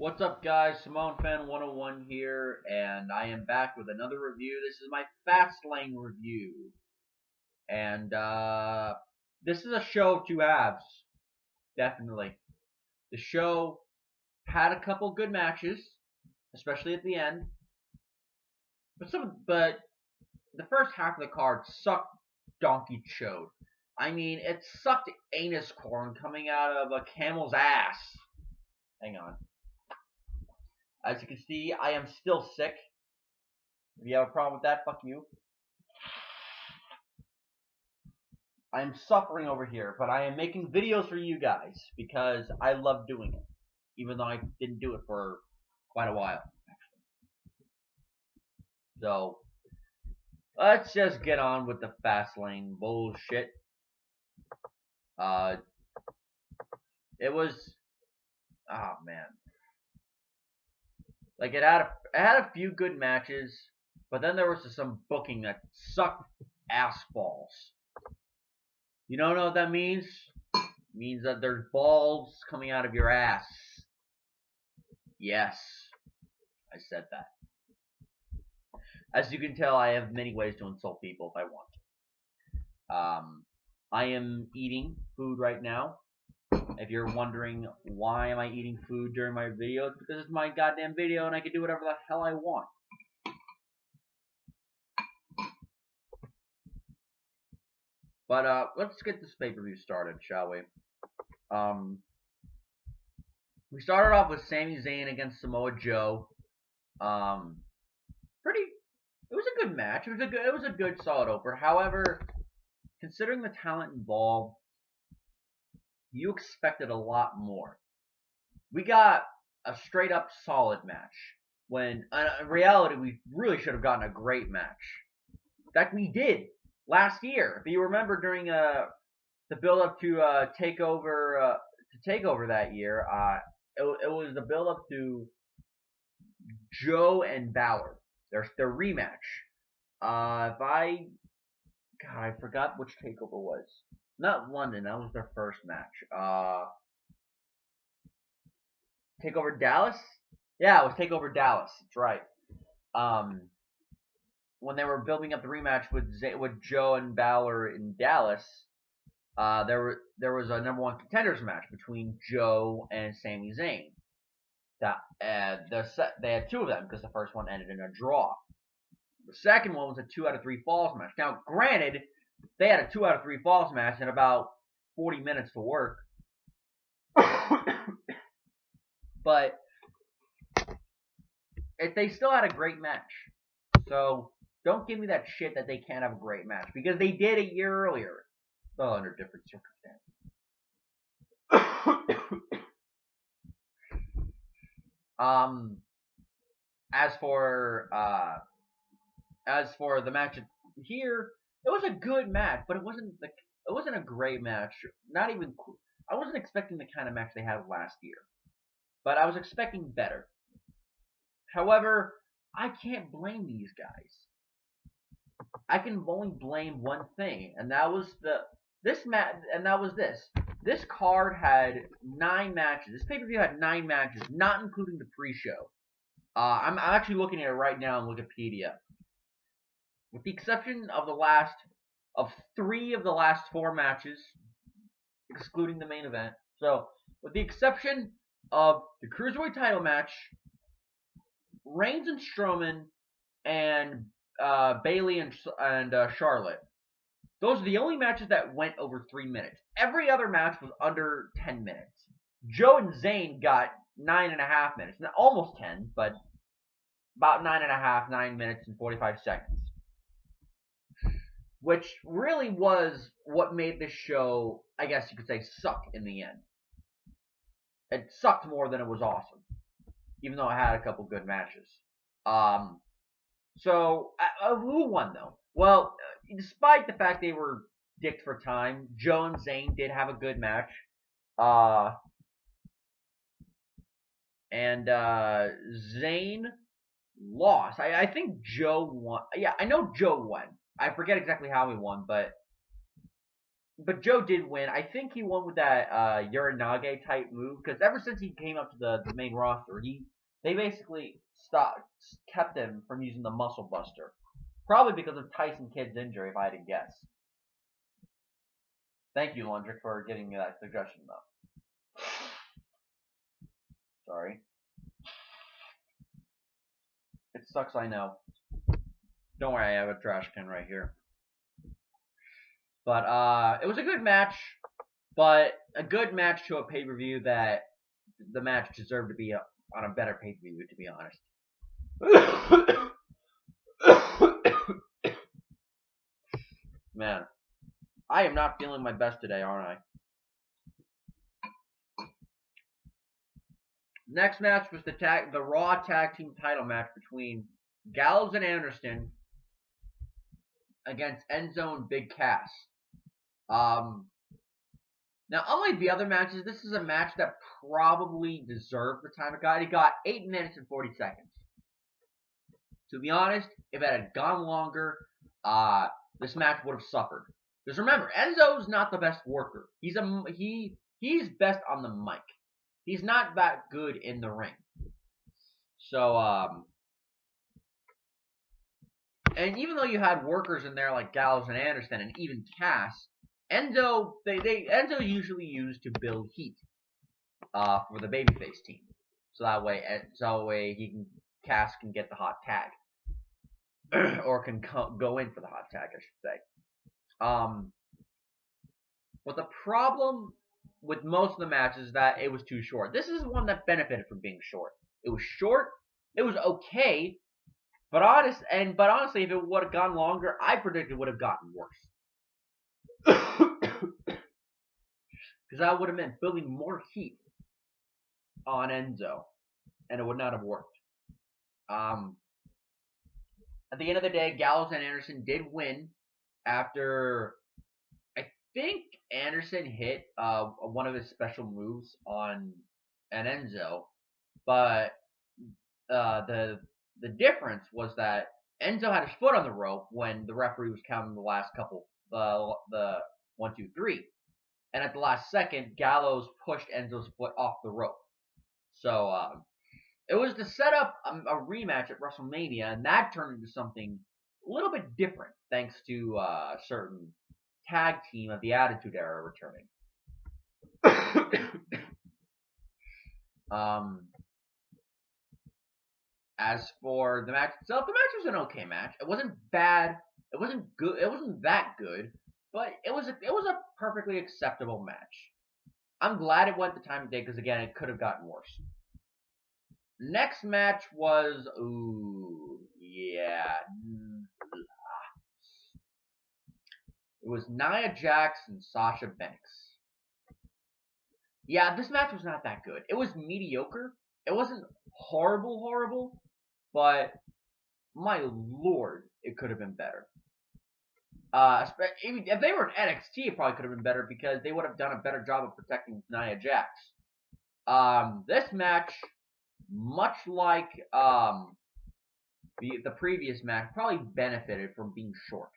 What's up, guys? Samoan Fan 101 here, and I am back with another review. This is my Fastlane review, and this is a show of two halves, definitely. The show had a couple good matches, especially at the end, but the first half of the card sucked donkey chode. I mean, it sucked anus corn coming out of a camel's ass. Hang on. As you can see, I am still sick. If you have a problem with that, fuck you. I am suffering over here, but I am making videos for you guys because I love doing it. Even though I didn't do it for quite a while, actually. So, let's just get on with the Fastlane bullshit. It was... oh, man. Like, it had a few good matches, but then there was some booking that sucked ass balls. You don't know what that means? It means that there's balls coming out of your ass. Yes, I said that. As you can tell, I have many ways to insult people if I want to. I am eating food right now. If you're wondering why am I eating food during my video, it's because it's my goddamn video and I can do whatever the hell I want. But let's get this pay-per-view started, shall we? We started off with Sami Zayn against Samoa Joe. It was a good match. It was a good solid opener. However, considering the talent involved, you expected a lot more. We got a straight up solid match, when in reality we really should have gotten a great match. In fact, we did last year. If you remember, during the build up to takeover that year, it was the build up to Joe and Balor, their rematch. I forgot which takeover was. Not London, that was their first match. Takeover Dallas? Yeah, it was Takeover Dallas. That's right. When they were building up the rematch with Joe and Balor in Dallas, there was a number one contenders match between Joe and Sami Zayn. They had two of them because the first one ended in a draw. The second one was a 2 out of 3 falls match. Now, granted, they had a 2 out of 3 falls match in about 40 minutes to work. But they still had a great match. So don't give me that shit that they can't have a great match, because they did a year earlier. Though under different circumstances. As for the match here, it was a good match, but it wasn't a great match. Not even. I wasn't expecting the kind of match they had last year, but I was expecting better. However, I can't blame these guys. I can only blame one thing, and that was this. This card had 9 matches. This pay-per-view had 9 matches, not including the pre-show. I'm actually looking at it right now on Wikipedia. With the exception of 3 of the last 4 matches, excluding the main event. So, with the exception of the Cruiserweight title match, Reigns and Strowman, and Bayley and Charlotte. Those are the only matches that went over 3 minutes. Every other match was under 10 minutes. Joe and Zayn got 9.5 minutes. Not almost 10, but about 9 minutes and 45 seconds. Which really was what made this show, I guess you could say, suck in the end. It sucked more than it was awesome, even though it had a couple good matches. So, who won, though? Well, despite the fact they were dicked for time, Joe and Zayn did have a good match. And Zayn lost. I think Joe won. Yeah, I know Joe won. I forget exactly how he won, but but Joe did win. I think he won with that Uranage type move because ever since he came up to the main roster, they basically kept him from using the Muscle Buster. Probably because of Tyson Kidd's injury, if I had to guess. Thank you, Lundrick, for giving me that suggestion, though. Sorry. It sucks, I know. Don't worry, I have a trash can right here. But it was a good match, but a good match to a pay-per-view that the match deserved to be on a better pay-per-view, to be honest. Man, I am not feeling my best today, aren't I? Next match was the Raw Tag Team title match between Gallows and Anderson against Enzo and Big Cass. Now, unlike the other matches, this is a match that probably deserved the time it got. It got 8 minutes and 40 seconds. To be honest, if it had gone longer, this match would have suffered. Because remember, Enzo's not the best worker. He's best on the mic. He's not that good in the ring. So, and even though you had workers in there like Gallows and Anderson and even Cass, Enzo usually used to build heat for the babyface team. So that way Cass can get the hot tag. Or can go in for the hot tag, I should say. But the problem with most of the matches is that it was too short. This is one that benefited from being short. It was short. It was okay. But honestly, if it would have gone longer, I predict it would have gotten worse. Because that would have meant building more heat on Enzo. And it would not have worked. At the end of the day, Gallows and Anderson did win after, I think Anderson hit one of his special moves on an Enzo, but the difference was that Enzo had his foot on the rope when the referee was counting the last couple, the 1, 2, 3, and at the last second, Gallows pushed Enzo's foot off the rope. So it was to set up a rematch at WrestleMania, and that turned into something a little bit different, thanks to a certain tag team of the Attitude Era returning. As for the match itself, the match was an okay match. It wasn't bad. It wasn't good. It wasn't that good, but it was a perfectly acceptable match. I'm glad it went the time it did because again, it could have gotten worse. Next match was it was Nia Jax and Sasha Banks. Yeah, this match was not that good. It was mediocre. It wasn't horrible, but my lord, it could have been better. If they were in NXT, it probably could have been better because they would have done a better job of protecting Nia Jax. This match, much like the previous match, probably benefited from being short.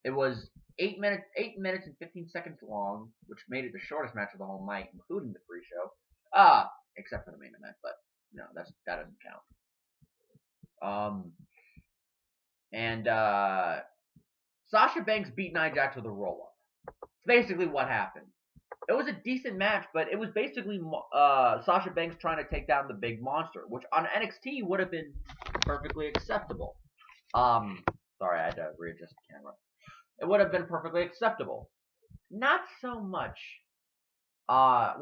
It was 8 minutes and 15 seconds long, which made it the shortest match of the whole night, including the pre-show. Except for the main event, but no, that doesn't count. Sasha Banks beat Nia Jax with a roll-up. Basically what happened. It was a decent match, but it was basically Sasha Banks trying to take down the big monster, which on NXT would have been perfectly acceptable. Sorry, I had to readjust the camera. It would have been perfectly acceptable. Not so much. I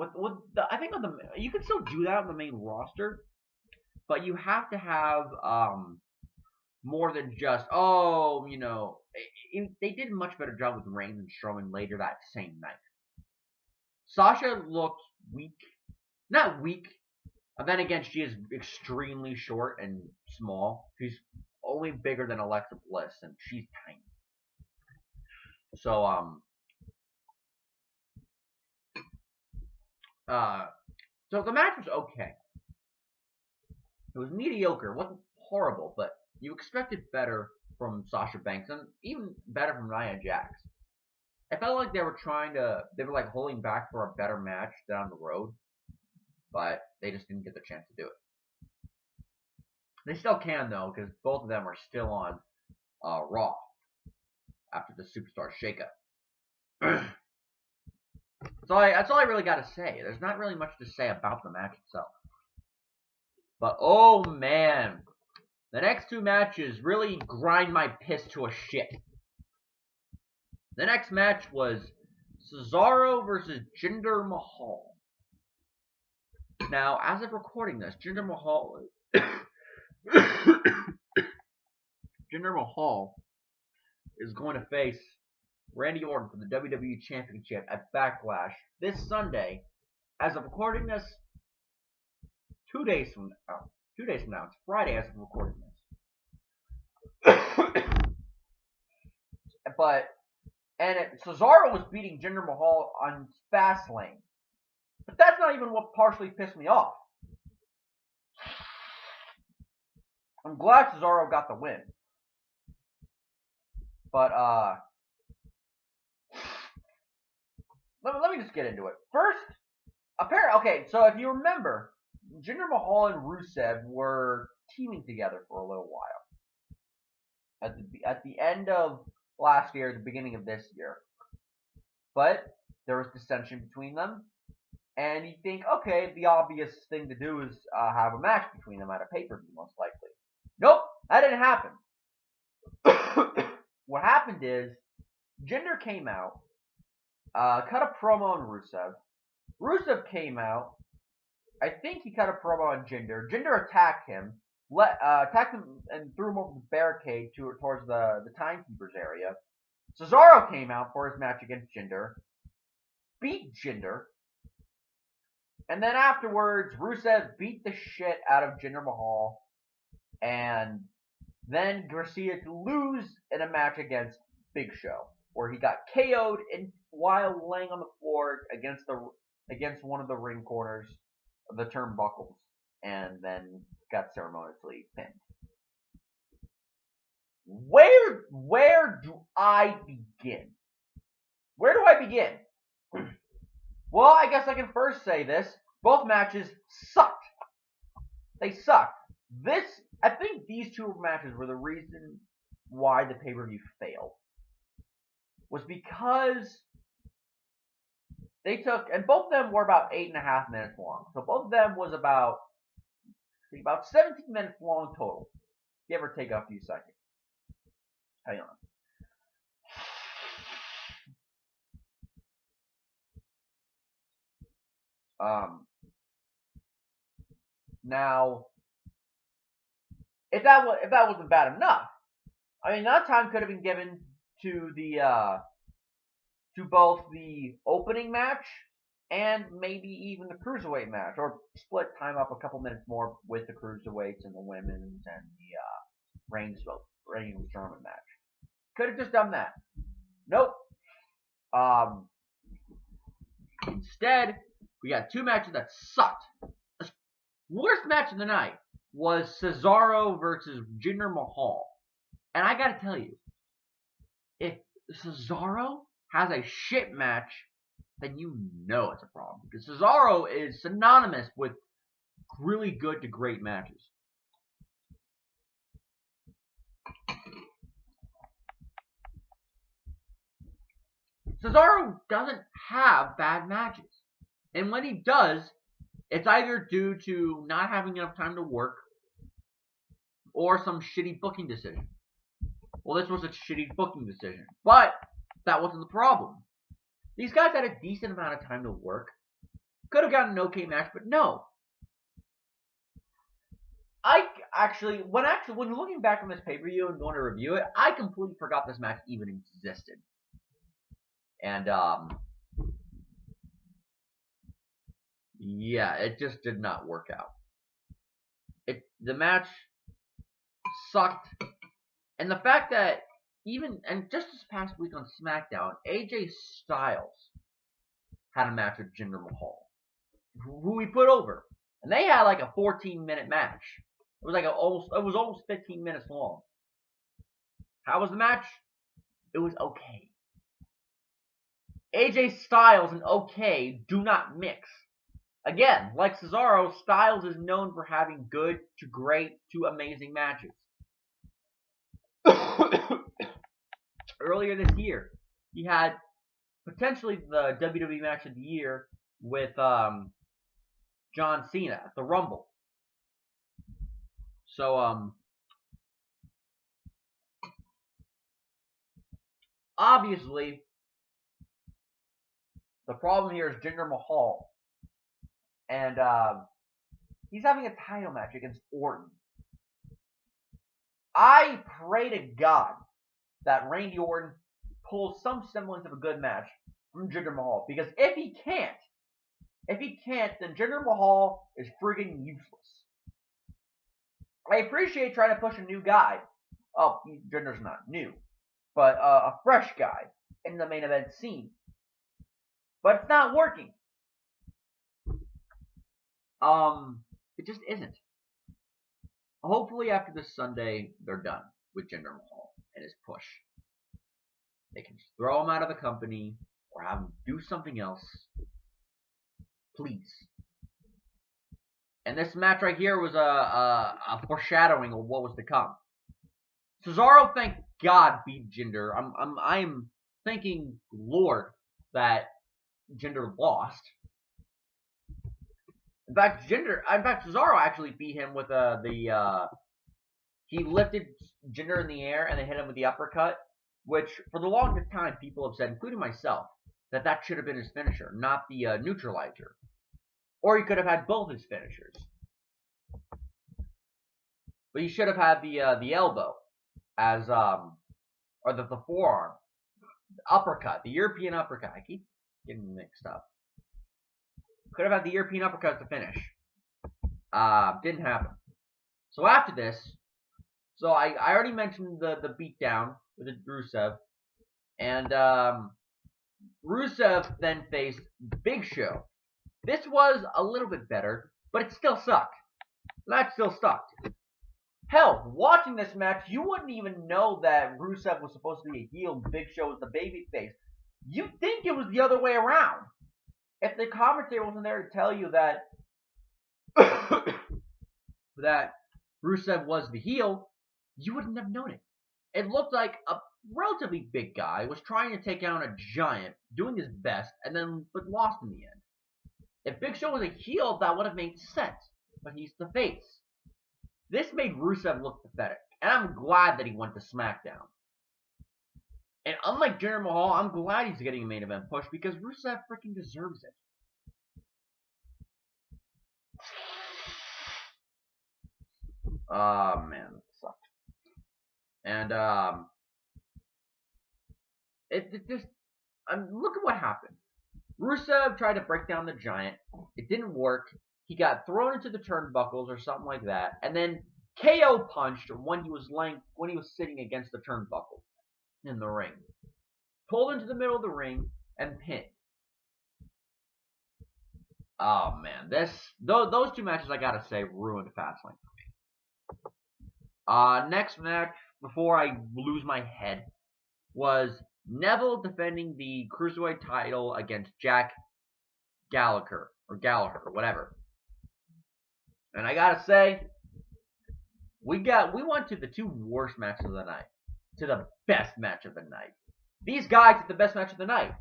think you can still do that on the main roster, but you have to have more than just they did a much better job with Reigns and Strowman later that same night. Sasha looked weak. Not weak. And then again, she is extremely short and small. She's only bigger than Alexa Bliss, and she's tiny. So, so the match was okay. It was mediocre. It wasn't horrible, but you expected better from Sasha Banks, and even better from Nia Jax. I felt like they were like holding back for a better match down the road, but they just didn't get the chance to do it. They still can though, because both of them are still on Raw after the Superstar shakeup. That's all I really got to say. There's not really much to say about the match itself. But oh man, the next two matches really grind my piss to a shit. The next match was Cesaro versus Jinder Mahal. Now, as of recording this, Jinder Mahal is going to face Randy Orton for the WWE Championship at Backlash this Sunday. As of recording this, 2 days from now. It's Friday as of recording this. Cesaro was beating Jinder Mahal on Fastlane. But that's not even what partially pissed me off. I'm glad Cesaro got the win. But, let me just get into it. First, okay, so if you remember, Jinder Mahal and Rusev were teaming together for a little while. At the end of last year, the beginning of this year. But there was dissension between them. And you think, okay, the obvious thing to do is have a match between them at a pay-per-view, most likely. Nope, that didn't happen. What happened is, Jinder came out, cut a promo on Rusev. Rusev came out, I think he cut a promo on Jinder. Jinder attacked him, and threw him over the barricade towards the timekeeper's area. Cesaro came out for his match against Jinder, beat Jinder, and then afterwards, Rusev beat the shit out of Jinder Mahal, and then Garcia to lose in a match against Big Show, where he got KO'd while laying on the floor against one of the ring corners of the turnbuckles, and then got ceremoniously pinned. Where do I begin? Where do I begin? Well, I guess I can first say this. Both matches sucked. They sucked. I think these two matches were the reason why the pay-per-view failed. Was because they took, and both of them were about 8.5 minutes long. So both of them was about 17 minutes long total. Give or take a few seconds. Hang on. Now, if that wasn't bad enough, I mean, that time could have been given to both the opening match and maybe even the cruiserweight match, or split time up a couple minutes more with the cruiserweights and the women's and the Reigns Strowman match. Could have just done that. Nope. Instead, we got two matches that sucked. The worst match of the night was Cesaro versus Jinder Mahal. And I gotta tell you, if Cesaro has a shit match, then you know it's a problem. Because Cesaro is synonymous with really good to great matches. Cesaro doesn't have bad matches. And when he does, it's either due to not having enough time to work or some shitty booking decision. Well, this was a shitty booking decision. But that wasn't the problem. These guys had a decent amount of time to work. Could have gotten an okay match, but no. When looking back on this pay-per-view and going to review it, I completely forgot this match even existed. And, yeah, it just did not work out. The match sucked. And the fact that just this past week on SmackDown, AJ Styles had a match with Jinder Mahal, who we put over. And they had like a 14-minute match. It was almost 15 minutes long. How was the match? It was okay. AJ Styles and OK do not mix. Again, like Cesaro, Styles is known for having good to great to amazing matches. Earlier this year, he had potentially the WWE match of the year with John Cena at the Rumble. So, obviously, the problem here is Jinder Mahal. And he's having a title match against Orton. I pray to God that Randy Orton pulls some semblance of a good match from Jinder Mahal. Because if he can't, then Jinder Mahal is friggin' useless. I appreciate trying to push a new guy. Oh, Jinder's not new. But a fresh guy in the main event scene. But it's not working. It just isn't. Hopefully after this Sunday, they're done with Jinder Mahal and his push. They can just throw him out of the company or have him do something else. Please. And this match right here was a foreshadowing of what was to come. Cesaro, thank God, beat Jinder. I'm thanking Lord that Jinder lost. In fact, Cesaro actually beat him with he lifted Jinder in the air and then hit him with the uppercut, which for the longest time people have said, including myself, that should have been his finisher, not the neutralizer. Or he could have had both his finishers. But he should have had the elbow as or the forearm, the uppercut, the European uppercut. I keep getting mixed up. Could have had the European uppercut to finish. Didn't happen. So after this, so I already mentioned the beatdown with Rusev. And Rusev then faced Big Show. This was a little bit better, but it still sucked. That still sucked. Hell, watching this match, you wouldn't even know that Rusev was supposed to be a heel and Big Show was the babyface. You'd think it was the other way around. If the commentator wasn't there to tell you that that Rusev was the heel, you wouldn't have known it. It looked like a relatively big guy was trying to take down a giant, doing his best, but lost in the end. If Big Show was a heel, that would have made sense, but he's the face. This made Rusev look pathetic, and I'm glad that he went to SmackDown. And unlike Jinder Mahal, I'm glad he's getting a main event push because Rusev freaking deserves it. Oh man, that sucked. And look at what happened. Rusev tried to break down the giant. It didn't work. He got thrown into the turnbuckles or something like that, and then KO punched when he was sitting against the turnbuckle in the ring. Pulled into the middle of the ring and pinned. Oh man, those two matches I gotta say ruined Fastlane for me. Next match before I lose my head was Neville defending the Cruiserweight title against Gallagher or whatever. And I gotta say, we went to the two worst matches of the night to the best match of the night. These guys had the best match of the night.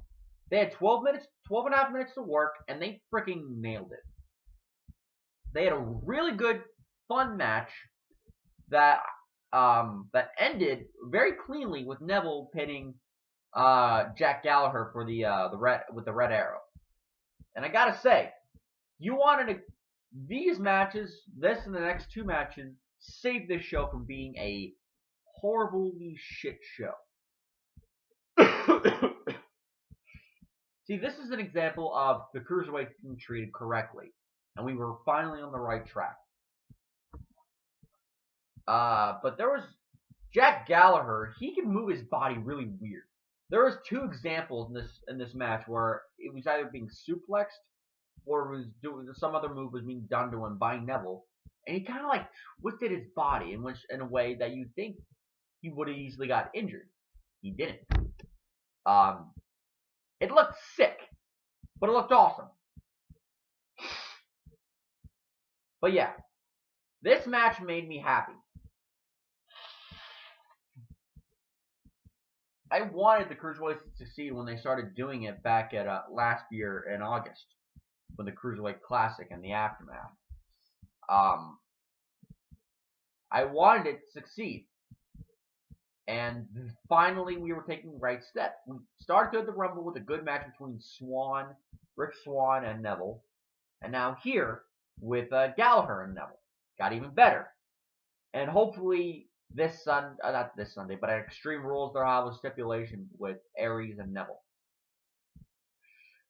They had 12 and a half minutes to work, and they freaking nailed it. They had a really good, fun match that ended very cleanly with Neville pinning Jack Gallagher for with the red arrow. And I gotta say, these matches, this and the next two matches, saved this show from being a horribly shit show. See, this is an example of the Cruiserweight being treated correctly, and we were finally on the right track. But there was Jack Gallagher. He can move his body really weird. There was two examples in this match where it was either being suplexed or some other move was being done to him by Neville, and he kind of like twisted his body in a way that you'd think he would have easily got injured. He didn't. It looked sick, but it looked awesome. But yeah, this match made me happy. I wanted the Cruiserweights to succeed when they started doing it back at last year in August, with the Cruiserweight Classic and the aftermath. I wanted it to succeed, and finally we were taking the right step. We started the Rumble with a good match between Rick Swann, and Neville, and now here with Gallagher and Neville. Got even better, and hopefully not this Sunday, but at Extreme Rules they'll have a stipulation with Aries and Neville.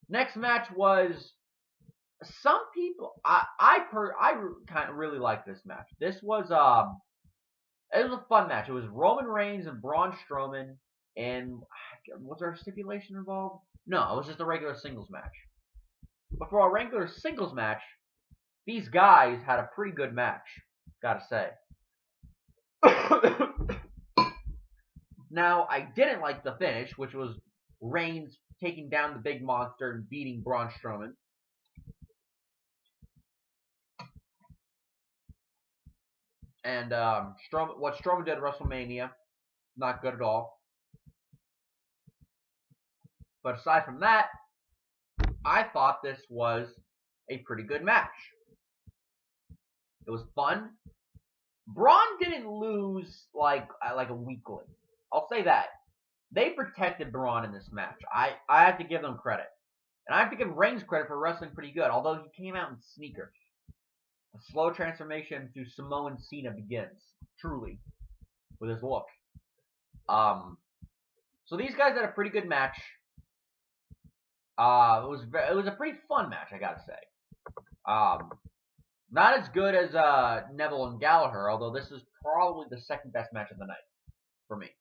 Next match was some people. I kind of really like this match. This was it was a fun match. It was Roman Reigns and Braun Strowman, and was there a stipulation involved? No, it was just a regular singles match. But for a regular singles match, these guys had a pretty good match, gotta say. Now, I didn't like the finish, which was Reigns taking down the big monster and beating Braun Strowman. And what Strowman did at WrestleMania, not good at all. But aside from that, I thought this was a pretty good match. It was fun. Braun didn't lose like a weakling. I'll say that. They protected Braun in this match. I have to give them credit. And I have to give Reigns credit for wrestling pretty good, although he came out in sneakers. A slow transformation to Samoan Cena begins, truly, with his look. So these guys had a pretty good match. It was a pretty fun match, I gotta say. Not as good as Neville and Gallagher, although this is probably the second best match of the night for me.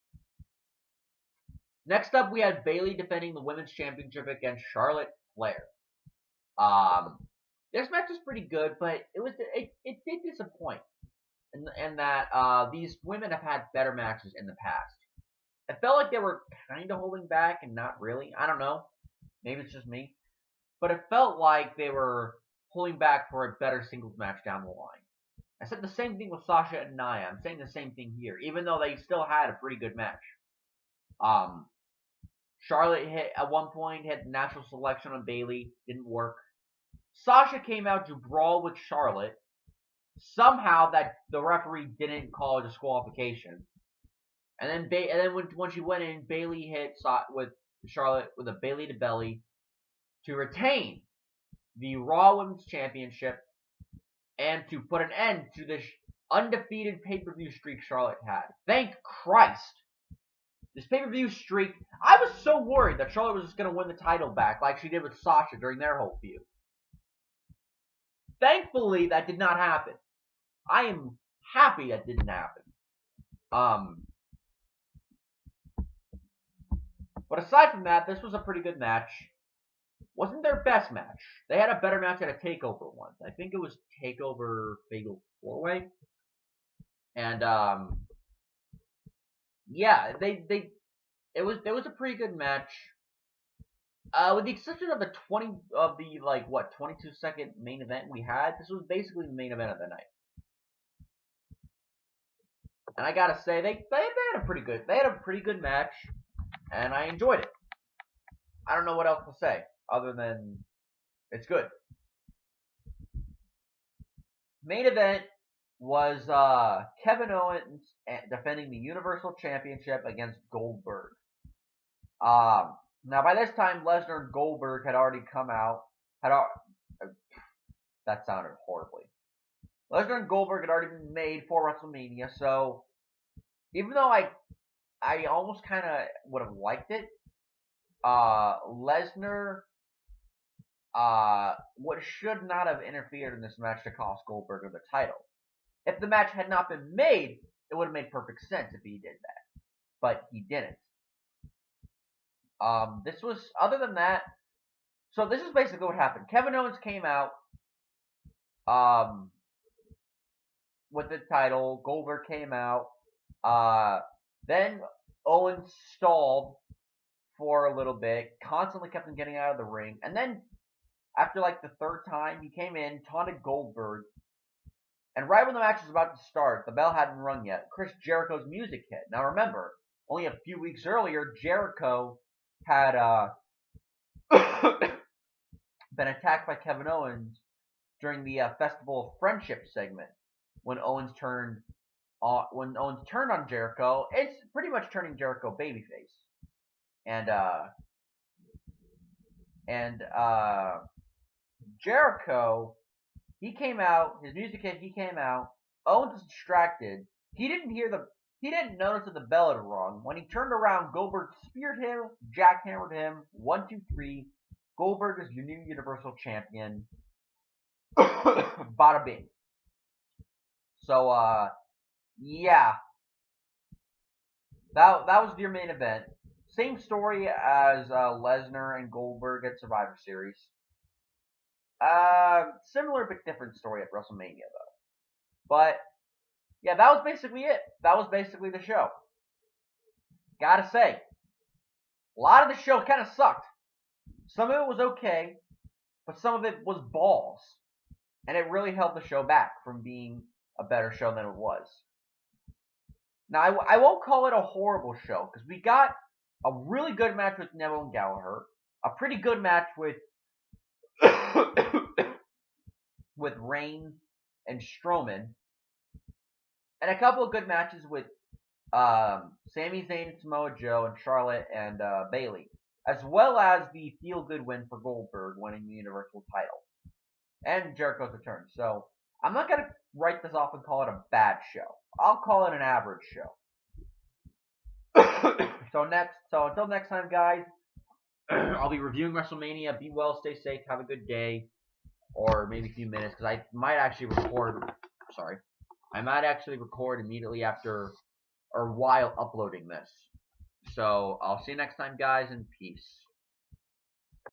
Next up, we had Bayley defending the Women's Championship against Charlotte Flair. This match was pretty good, but it did disappoint in that these women have had better matches in the past. It felt like they were kind of holding back and not really. I don't know. Maybe it's just me. But it felt like they were pulling back for a better singles match down the line. I said the same thing with Sasha and Nia. I'm saying the same thing here, even though they still had a pretty good match. Charlotte at one point had natural selection on Bayley. Didn't work. Sasha came out to brawl with Charlotte. Somehow the referee didn't call a disqualification. And then when she went in, Bayley hit with Charlotte with a Bayley to belly to retain the Raw Women's Championship and to put an end to this undefeated pay-per-view streak Charlotte had. Thank Christ. This pay-per-view streak, I was so worried that Charlotte was just going to win the title back like she did with Sasha during their whole feud. Thankfully, that did not happen. I am happy that didn't happen. But aside from that, this was a pretty good match. Wasn't their best match. They had a better match at a TakeOver once. I think it was TakeOver Fatal 4-Way. And yeah, it was a pretty good match. With the exception of the 22-second main event we had, this was basically the main event of the night. And I gotta say, they had a pretty good match, and I enjoyed it. I don't know what else to say other than it's good. Main event was Kevin Owens defending the Universal Championship against Goldberg. Now, by this time, Lesnar and Goldberg had already come out. That sounded horribly. Lesnar and Goldberg had already been made for WrestleMania, so even though I almost kind of would have liked it, Lesnar should not have interfered in this match to cost Goldberg the title. If the match had not been made, it would have made perfect sense if he did that, but he didn't. This was, other than that, so this is basically what happened. Kevin Owens came out, with the title. Goldberg came out. Then Owens stalled for a little bit, constantly kept him getting out of the ring, and then after like the third time, he came in, taunted Goldberg, and right when the match was about to start, the bell hadn't rung yet, Chris Jericho's music hit. Now remember, only a few weeks earlier, Jericho had been attacked by Kevin Owens during the Festival of Friendship segment when Owens turned on Jericho. It's pretty much turning Jericho babyface, and Jericho, he came out, his music hit, he came out. Owens was distracted. He didn't notice that the bell had rung. When he turned around, Goldberg speared him, jackhammered him. 1, 2, 3. Goldberg is your new Universal Champion. Bada bing. So, yeah. That was your main event. Same story as Lesnar and Goldberg at Survivor Series. Similar but different story at WrestleMania, though. But, yeah, that was basically it. That was basically the show. Gotta say, a lot of the show kind of sucked. Some of it was okay, but some of it was balls. And it really held the show back from being a better show than it was. Now, I won't call it a horrible show, because we got a really good match with Neville and Gallagher, a pretty good match with with Reigns and Strowman, and a couple of good matches with Sami Zayn, Samoa Joe, and Charlotte and Bayley, as well as the feel-good win for Goldberg winning the Universal title and Jericho's return. So I'm not gonna write this off and call it a bad show. I'll call it an average show. So until next time, guys, I'll be reviewing WrestleMania. Be well, stay safe, have a good day, or maybe a few minutes, because I might actually record. I might actually record immediately after or while uploading this. So I'll see you next time, guys, and peace.